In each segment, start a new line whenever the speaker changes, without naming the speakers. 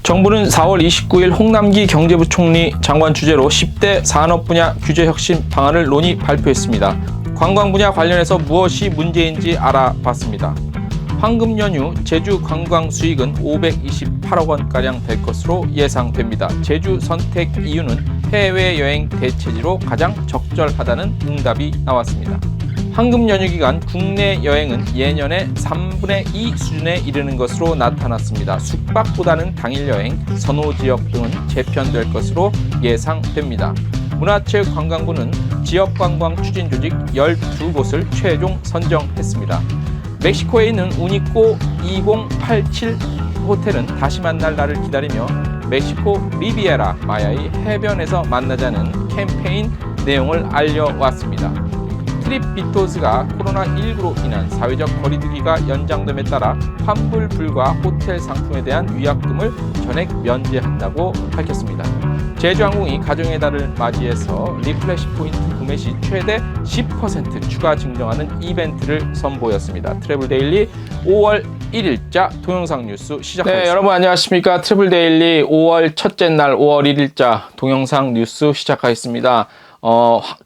정부는 4월 29일 홍남기 경제부총리 장관 주재로 10대 산업 분야 규제 혁신 방안을 논의 발표했습니다. 관광 분야 관련해서 무엇이 문제인지 알아봤습니다. 황금 연휴 제주 관광 수익은 528억 원가량 될 것으로 예상됩니다. 제주 선택 이유는 해외여행 대체지로 가장 적절하다는 응답이 나왔습니다. 황금 연휴 기간 국내 여행은 예년의 3분의 2 수준에 이르는 것으로 나타났습니다. 숙박보다는 당일 여행, 선호 지역 등은 재편될 것으로 예상됩니다. 문화체육관광부는 지역관광 추진 조직 12곳을 최종 선정했습니다. 멕시코에 있는 우니꼬 2087 호텔은 다시 만날 날을 기다리며 멕시코 리비에라 마야의 해변에서 만나자는 캠페인 내용을 알려왔습니다. 트립비토즈가 코로나19로 인한 사회적 거리두기가 연장됨에 따라 환불 불가 호텔 상품에 대한 위약금을 전액 면제한다고 밝혔습니다. 제주항공이 가정의 달을 맞이해서 리플래시 포인트 구매 시 최대 10% 추가 증정하는 이벤트를 선보였습니다. 트래블데일리 5월 1일자 동영상 뉴스 시작하겠습니다. 네, 여러분 안녕하십니까. 트래블데일리 5월 첫째 날 5월 1일자 동영상 뉴스 시작하겠습니다.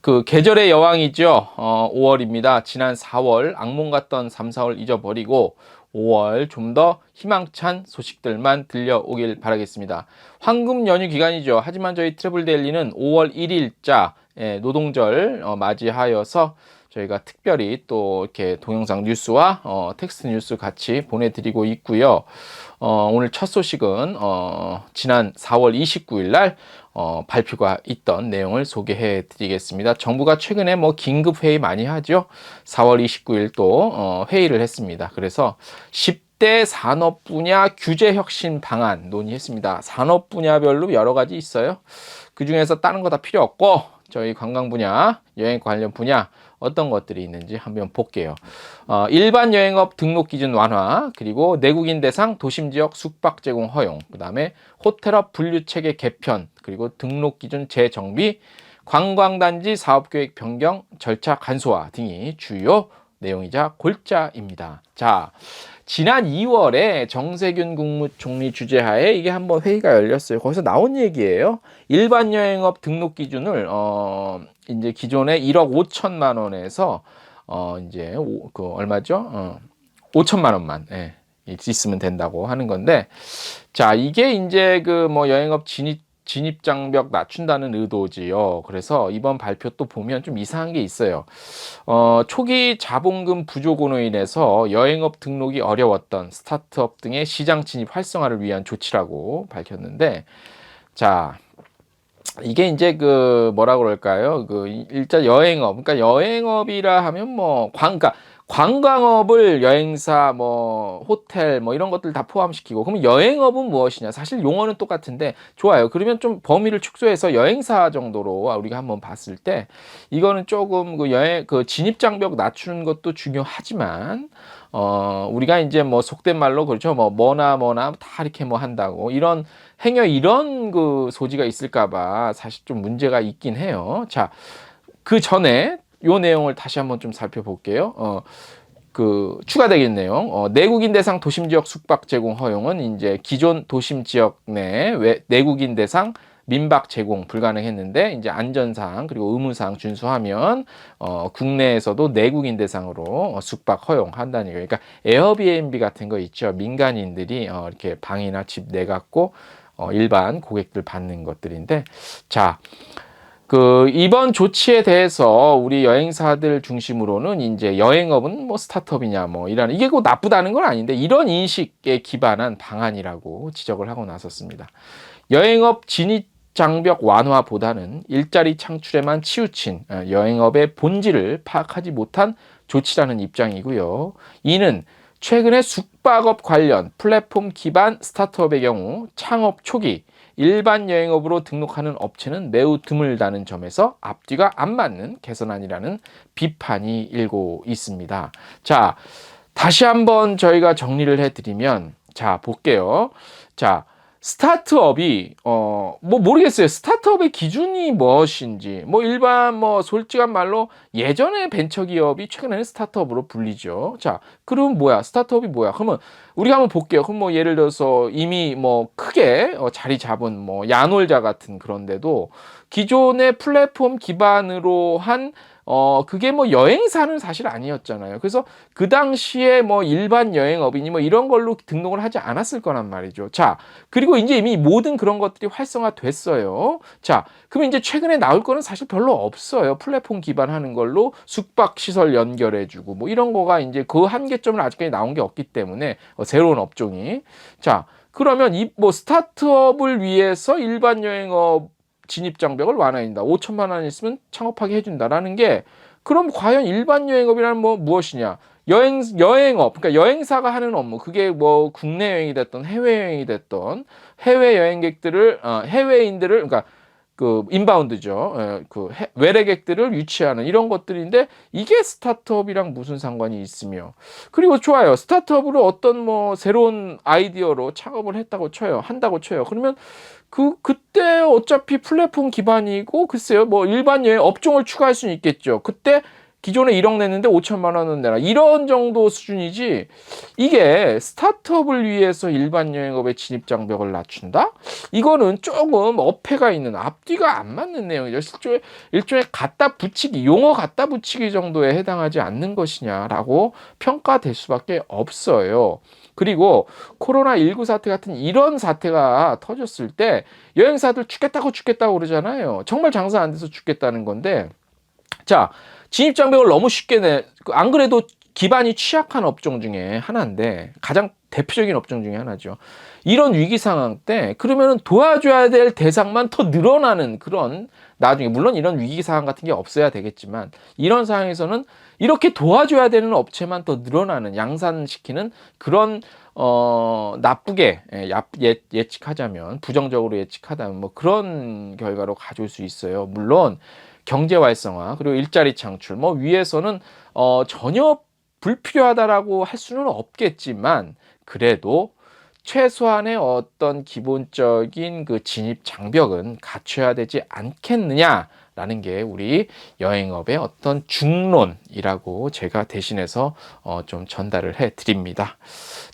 그 계절의 여왕이죠. 5월입니다. 지난 4월 악몽 같던 3, 4월 잊어버리고 5월 좀 더 희망찬 소식들만 들려오길 바라겠습니다. 황금 연휴 기간이죠. 하지만 저희 트래블데일리는 5월 1일자 노동절 맞이하여서 저희가 특별히 또 이렇게 동영상 뉴스와 텍스트 뉴스 같이 보내드리고 있고요. 오늘 첫 소식은 지난 4월 29일 날 발표가 있던 내용을 소개해 드리겠습니다. 정부가 최근에 긴급 회의 많이 하죠. 4월 29일 또 회의를 했습니다. 그래서 10대 산업 분야 규제 혁신 방안 논의했습니다. 산업 분야별로 여러 가지 있어요. 그 중에서 다른 거 다 필요 없고 저희 관광 분야, 여행 관련 분야 어떤 것들이 있는지 한번 볼게요. 일반 여행업 등록 기준 완화, 그리고 내국인 대상 도심 지역 숙박 제공 허용, 그 다음에 호텔업 분류 체계 개편, 그리고 등록 기준 재정비, 관광단지 사업계획 변경, 절차 간소화 등이 주요 내용이자 골자입니다. 자, 지난 2월에 정세균 국무총리 주재하에 이게 한번 회의가 열렸어요. 거기서 나온 얘기예요. 일반 여행업 등록 기준을 이제 기존에 1억 5천만 원에서 이제 얼마죠? 5천만 원만 있으면 된다고 하는 건데, 자, 이게 이제 여행업 진입 장벽 낮춘다는 의도지요. 그래서 이번 발표 또 보면 좀 이상한 게 있어요. 초기 자본금 부족으로 인해서 여행업 등록이 어려웠던 스타트업 등의 시장 진입 활성화를 위한 조치라고 밝혔는데, 자, 이게 이제 뭐라 그럴까요? 일자 여행업, 그러니까 여행업이라 하면 그러니까 관광업을 여행사, 호텔, 이런 것들 다 포함시키고, 그러면 여행업은 무엇이냐? 사실 용어는 똑같은데, 좋아요. 그러면 좀 범위를 축소해서 여행사 정도로 우리가 한번 봤을 때, 이거는 조금 진입장벽 낮추는 것도 중요하지만, 우리가 이제 속된 말로 그렇죠. 뭐나 다 이렇게 한다고. 이런 소지가 있을까봐 사실 좀 문제가 있긴 해요. 자, 그 전에 요 내용을 다시 한번 좀 살펴볼게요. 추가되긴 내용. 내국인 대상 도심 지역 숙박 제공 허용은 이제 기존 도심 지역 내 내국인 대상 민박 제공 불가능했는데, 이제 안전사항 그리고 의무사항 준수하면 국내에서도 내국인 대상으로 숙박 허용한다는 거예요. 그러니까 에어비앤비 같은 거 있죠. 민간인들이 이렇게 방이나 집 내갖고 일반 고객들 받는 것들인데, 자, 이번 조치에 대해서 우리 여행사들 중심으로는 이제 여행업은 스타트업이냐 이게 꼭 나쁘다는 건 아닌데, 이런 인식에 기반한 방안이라고 지적을 하고 나섰습니다. 여행업 진입 장벽 완화보다는 일자리 창출에만 치우친 여행업의 본질을 파악하지 못한 조치라는 입장이고요. 이는 최근에 숙박업 관련 플랫폼 기반 스타트업의 경우 창업 초기 일반 여행업으로 등록하는 업체는 매우 드물다는 점에서 앞뒤가 안 맞는 개선안이라는 비판이 일고 있습니다. 자, 다시 한번 저희가 정리를 해드리면, 자, 볼게요. 자, 스타트업이 뭐 모르겠어요. 스타트업의 기준이 무엇인지. 뭐 일반 뭐 솔직한 말로 예전에 벤처기업이 최근에는 스타트업으로 불리죠. 자, 그럼 뭐야? 스타트업이 뭐야? 그러면 우리가 한번 볼게요. 그럼 뭐 예를 들어서 이미 뭐 크게 자리 잡은 뭐 야놀자 같은 그런데도 기존의 플랫폼 기반으로 한 그게 뭐 여행사는 사실 아니었잖아요. 그래서 그 당시에 뭐 일반 여행업이니 뭐 이런 걸로 등록을 하지 않았을 거란 말이죠. 자, 그리고 이제 이미 모든 그런 것들이 활성화됐어요. 자, 그러면 이제 최근에 나올 거는 사실 별로 없어요. 플랫폼 기반하는 걸로 숙박시설 연결해주고 뭐 이런 거가 이제 그 한계점은 아직까지 나온 게 없기 때문에 새로운 업종이. 자, 그러면 이 뭐 스타트업을 위해서 일반 여행업 진입 장벽을 완화한다. 5천만 원 있으면 창업하게 해준다라는 게 그럼 과연 일반 여행업이란 뭐 무엇이냐? 여행업, 그러니까 여행사가 하는 업무, 그게 뭐 국내 여행이 됐던 해외 여행이 됐던 해외 여행객들을 해외인들을 그러니까 그 인바운드죠. 외래객들을 유치하는 이런 것들인데 이게 스타트업이랑 무슨 상관이 있으며 그리고 좋아요. 스타트업으로 어떤 뭐 새로운 아이디어로 창업을 한다고 쳐요. 그러면 그때 어차피 플랫폼 기반이고 글쎄요. 뭐 일반 여행 업종을 추가할 수는 있겠죠. 그때 기존에 1억 냈는데 5천만 원은 내라. 이런 정도 수준이지 이게 스타트업을 위해서 일반 여행업의 진입 장벽을 낮춘다? 이거는 조금 어폐가 있는 앞뒤가 안 맞는 내용이죠. 일종의 갖다 붙이기, 용어 갖다 붙이기 정도에 해당하지 않는 것이냐라고 평가될 수밖에 없어요. 그리고 코로나19 사태 같은 이런 사태가 터졌을 때 여행사들 죽겠다고 그러잖아요. 정말 장사 안 돼서 죽겠다는 건데 자, 진입장벽을 너무 쉽게 안 그래도 기반이 취약한 업종 중에 하나인데 가장 대표적인 업종 중에 하나죠. 이런 위기 상황 때 그러면은 도와줘야 될 대상만 더 늘어나는 그런 나중에 물론 이런 위기 상황 같은 게 없어야 되겠지만 이런 상황에서는 이렇게 도와줘야 되는 업체만 더 늘어나는 양산시키는 그런 나쁘게 예측하자면 부정적으로 예측하자면 뭐 그런 결과로 가져올 수 있어요. 물론 경제 활성화 그리고 일자리 창출 뭐 위에서는 전혀 불필요하다라고 할 수는 없겠지만 그래도 최소한의 어떤 기본적인 그 진입 장벽은 갖춰야 되지 않겠느냐라는 게 우리 여행업의 어떤 중론이라고 제가 대신해서 좀 전달을 해 드립니다.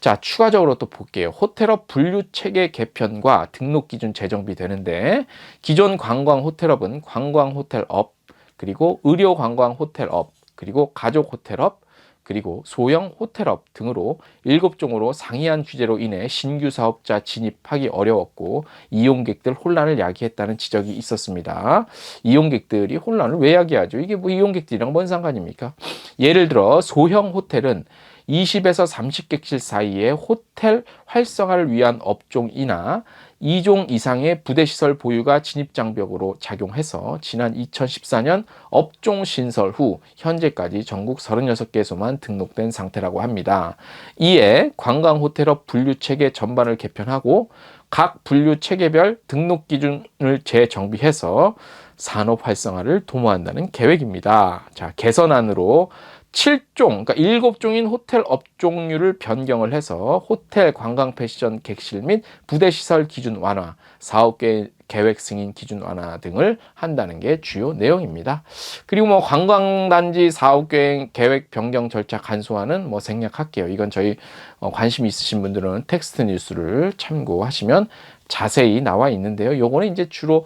자, 추가적으로 또 볼게요. 호텔업 분류 체계 개편과 등록 기준 재정비 되는데 기존 관광 호텔업은 관광 호텔업 그리고 의료 관광 호텔업 그리고 가족 호텔업 그리고 소형 호텔업 등으로 7종으로 상이한 규제로 인해 신규 사업자 진입하기 어려웠고 이용객들 혼란을 야기했다는 지적이 있었습니다. 이용객들이 혼란을 왜 야기하죠? 이게 뭐 이용객들이랑 뭔 상관입니까? 예를 들어 소형 호텔은 20에서 30객실 사이의 호텔 활성화를 위한 업종이나 2종 이상의 부대시설 보유가 진입장벽으로 작용해서 지난 2014년 업종 신설 후 현재까지 전국 36개소만 등록된 상태라고 합니다. 이에 관광호텔업 분류체계 전반을 개편하고 각 분류체계별 등록 기준을 재정비해서 산업 활성화를 도모한다는 계획입니다. 자, 개선안으로 7종, 그러니까 7종인 호텔 업종류를 변경을 해서 호텔 관광 패션 객실 및 부대시설 기준 완화, 사업 계획 승인 기준 완화 등을 한다는 게 주요 내용입니다. 그리고 뭐 관광단지 사업 계획 변경 절차 간소화는 뭐 생략할게요. 이건 저희 관심 있으신 분들은 텍스트 뉴스를 참고하시면 자세히 나와 있는데요. 요거는 이제 주로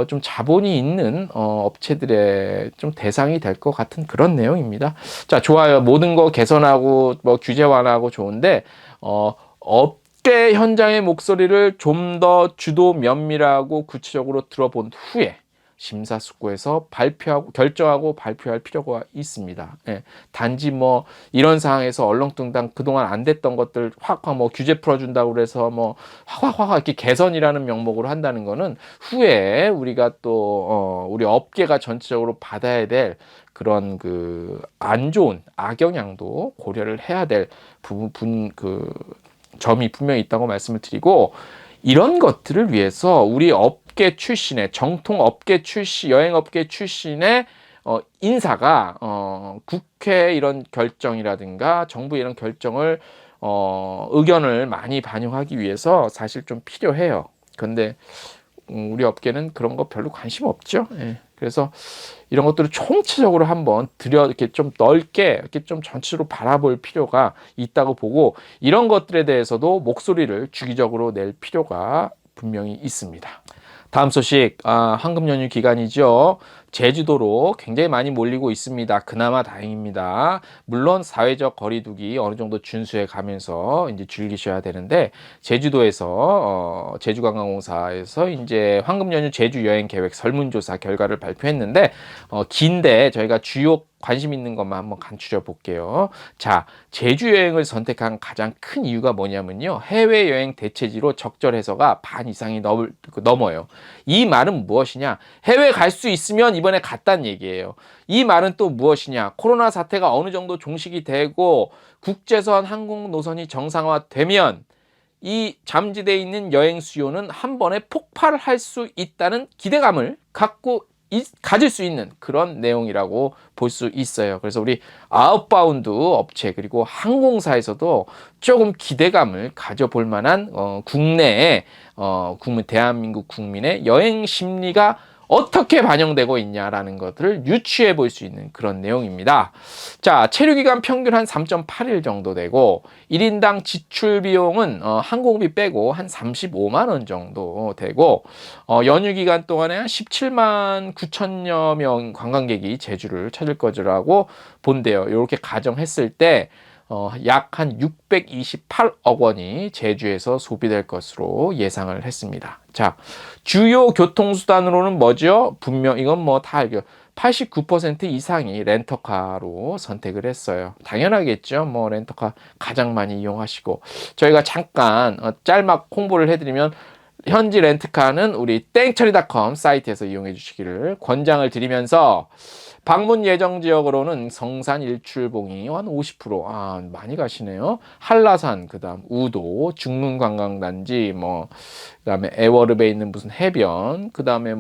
좀 자본이 있는 업체들의 좀 대상이 될 것 같은 그런 내용입니다. 자, 좋아요. 모든 거 개선하고 뭐 규제 완화하고 좋은데 업계 현장의 목소리를 좀 더 주도 면밀하고 구체적으로 들어본 후에 심사숙고해서 결정하고 발표할 필요가 있습니다. 예, 단지 뭐 이런 상황에서 얼렁뚱땅 그동안 안 됐던 것들 확 뭐 규제 풀어준다고 그래서 뭐 확 이렇게 개선이라는 명목으로 한다는 거는 후에 우리가 또 우리 업계가 전체적으로 받아야 될 그런 그 안 좋은 악영향도 고려를 해야 될 점이 분명히 있다고 말씀을 드리고 이런 것들을 위해서 우리 업계 출신의 정통 업계 출신 여행업계 출신의 인사가 국회 이런 결정이라든가 정부 이런 결정을 의견을 많이 반영하기 위해서 사실 좀 필요해요. 근데 우리 업계는 그런 거 별로 관심 없죠. 예. 그래서 이런 것들을 총체적으로 한번 이렇게 좀 넓게 이렇게 좀 전체로 바라볼 필요가 있다고 보고, 이런 것들에 대해서도 목소리를 주기적으로 낼 필요가 분명히 있습니다. 다음 소식, 황금 연휴 기간이죠. 제주도로 굉장히 많이 몰리고 있습니다. 그나마 다행입니다. 물론 사회적 거리두기 어느 정도 준수해 가면서 이제 즐기셔야 되는데, 제주도에서 제주관광공사에서 이제 황금 연휴 제주 여행 계획 설문조사 결과를 발표했는데, 긴데 저희가 주요 관심 있는 것만 한번 간추려 볼게요. 자, 제주 여행을 선택한 가장 큰 이유가 뭐냐면요, 해외여행 대체지로 적절해서가 반 이상이 넘어요. 이 말은 무엇이냐? 해외 갈 수 있으면 이번에 갔다는 얘기예요. 이 말은 또 무엇이냐? 코로나 사태가 어느 정도 종식이 되고 국제선 항공 노선이 정상화되면 이 잠재되어 있는 여행 수요는 한 번에 폭발할 수 있다는 기대감을 가질 수 있는 그런 내용이라고 볼 수 있어요. 그래서 우리 아웃바운드 업체 그리고 항공사에서도 조금 기대감을 가져볼 만한 국내의 대한민국 국민의 여행 심리가 어떻게 반영되고 있냐라는 것들을 유추해 볼 수 있는 그런 내용입니다. 자, 체류기간 평균 한 3.8일 정도 되고, 1인당 지출 비용은 항공비 빼고 한 35만 원 정도 되고, 연휴 기간 동안에 한 17만 9천여 명 관광객이 제주를 찾을 거라고 본대요. 이렇게 가정했을 때 약 한 628억 원이 제주에서 소비될 것으로 예상을 했습니다. 자, 주요 교통수단으로는 뭐죠? 분명 이건 뭐 다 알죠. 89% 이상이 렌터카로 선택을 했어요. 당연하겠죠. 뭐 렌터카 가장 많이 이용하시고, 저희가 잠깐 짤막 홍보를 해드리면, 현지 렌트카는 우리 땡처리닷컴 사이트에서 이용해 주시기를 권장을 드리면서, 방문 예정 지역으로는 성산 일출봉이 한 50%, 많이 가시네요. 한라산, 그다음 우도, 중문관광단지, 그다음에 애월읍에 있는 무슨 해변, 그다음에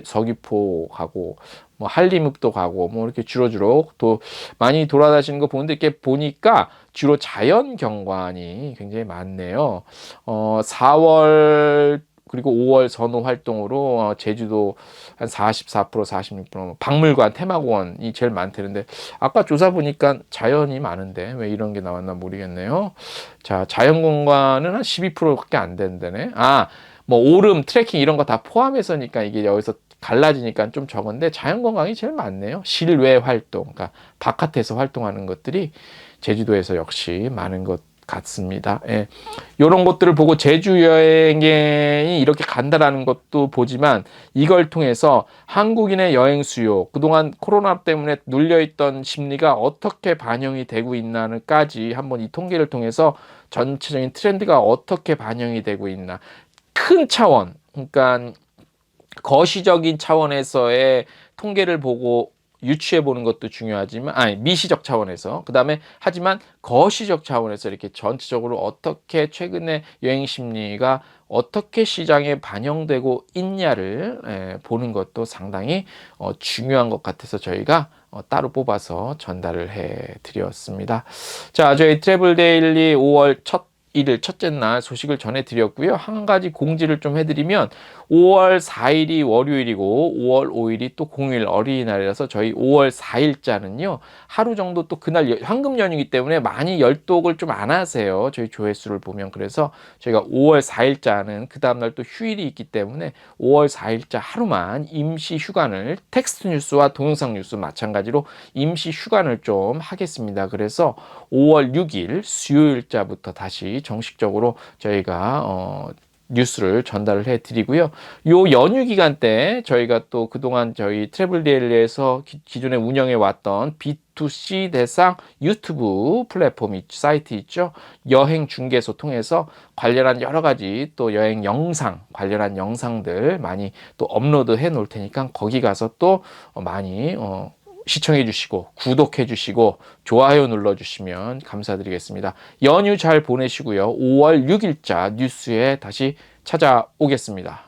서귀포 가고, 한림읍도 가고, 이렇게 주로 또 많이 돌아다니시는 거 보는데, 이렇게 보니까 주로 자연 경관이 굉장히 많네요. 4월 그리고 5월 선호 활동으로 제주도 한 44%, 46%, 박물관, 테마공원이 제일 많다는데, 아까 조사 보니까 자연이 많은데 왜 이런 게 나왔나 모르겠네요. 자, 자연공간은 한 12%밖에 안 된다네. 오름, 트레킹 이런 거 다 포함해서니까 이게 여기서 갈라지니까 좀 적은데, 자연관광이 제일 많네요. 실외 활동, 그러니까 바깥에서 활동하는 것들이 제주도에서 역시 많은 것 같습니다. 예. 이런 것들을 보고 제주 여행이 이렇게 간다라는 것도 보지만, 이걸 통해서 한국인의 여행 수요, 그동안 코로나 때문에 눌려있던 심리가 어떻게 반영이 되고 있나는까지 한번 이 통계를 통해서 전체적인 트렌드가 어떻게 반영이 되고 있나, 큰 차원, 그러니까 거시적인 차원에서의 통계를 보고 유추해 보는 것도 중요하지만, 미시적 차원에서, 그 다음에 하지만 거시적 차원에서 이렇게 전체적으로 어떻게 최근에 여행 심리가 어떻게 시장에 반영되고 있냐를 보는 것도 상당히 중요한 것 같아서 저희가 따로 뽑아서 전달을 해 드렸습니다. 자, 저희 트래블 데일리 5월 1일 첫째 날 소식을 전해드렸고요. 한 가지 공지를 좀 해드리면, 5월 4일이 월요일이고 5월 5일이 또 공휴일 어린이날이라서 저희 5월 4일자는요 하루 정도 또 그날 황금 연휴이기 때문에 많이 열독을 좀 안 하세요. 저희 조회수를 보면. 그래서 저희가 5월 4일자는 그 다음날 또 휴일이 있기 때문에 5월 4일자 하루만 임시 휴관을, 텍스트 뉴스와 동영상 뉴스 마찬가지로 임시 휴관을 좀 하겠습니다. 그래서 5월 6일 수요일자부터 다시 정식적으로 저희가 뉴스를 전달을 해 드리고요. 요 연휴 기간 때 저희가 또 그동안 저희 트래블 데일리에서 기존에 운영해 왔던 B2C 대상 유튜브 플랫폼 사이트 있죠. 여행 중개소 통해서 관련한 여러 가지 또 여행 영상, 관련한 영상들 많이 또 업로드 해 놓을 테니까 거기 가서 또 많이 시청해 주시고 구독해 주시고 좋아요 눌러 주시면 감사드리겠습니다. 연휴 잘 보내시고요. 5월 6일자 뉴스에 다시 찾아오겠습니다.